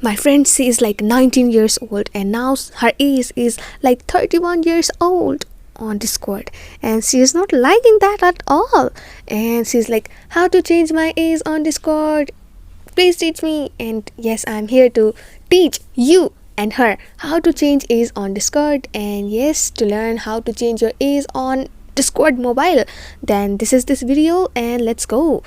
My friend, she is like 19 years old and now her age is like 31 years old on Discord, and she is not liking that at all. And she's like, how to change my age on Discord? Please teach me. And yes, I'm here to teach you and her how to change age on Discord. And yes, to learn how to change your age on Discord mobile, then this is this video and let's go.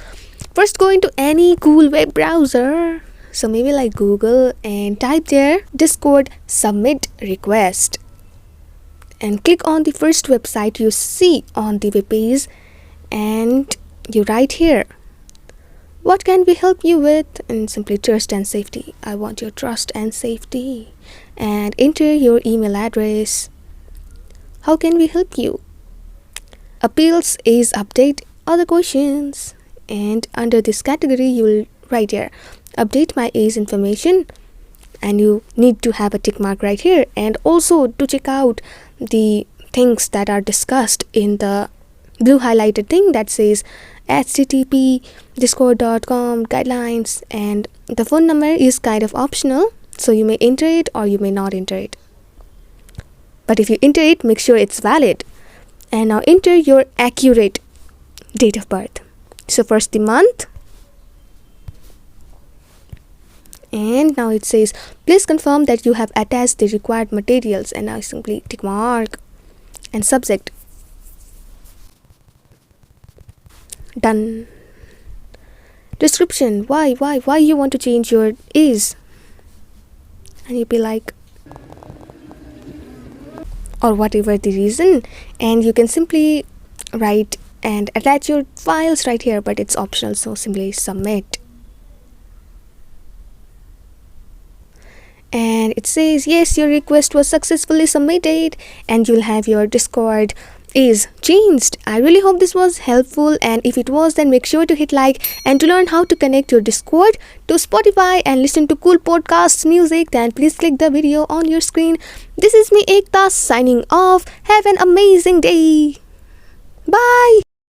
First, go into any cool web browser, so maybe like Google, and type there Discord submit request, and click on the first website you see on the web page, and you write here, what can we help you with? And simply trust and safety. I want your trust and safety. And enter your email address. How can we help you? Appeals, age update, other questions. And under this category you will write here, update my age information, and you need to have a tick mark right here. And also to check out the things that are discussed in the blue highlighted thing that says http discord.com guidelines, and the phone number is kind of optional, so you may enter it or you may not enter it, but if you enter it, make sure it's valid. And now enter your accurate date of birth. So first the month, and now it says please confirm that you have attached the required materials, and now simply tick mark. And subject, done. Description, why you want to change your age, and you'll be like, or whatever the reason, and you can simply write and attach your files right here, but it's optional, so simply submit. And it says yes, your request was successfully submitted, and you'll have your Discord is changed. I really hope this was helpful, and if it was, then make sure to hit like. And to learn how to connect your Discord to Spotify and listen to cool podcasts music, then please click the video on your screen. This is me, Ekta, signing off. Have an amazing day. Bye.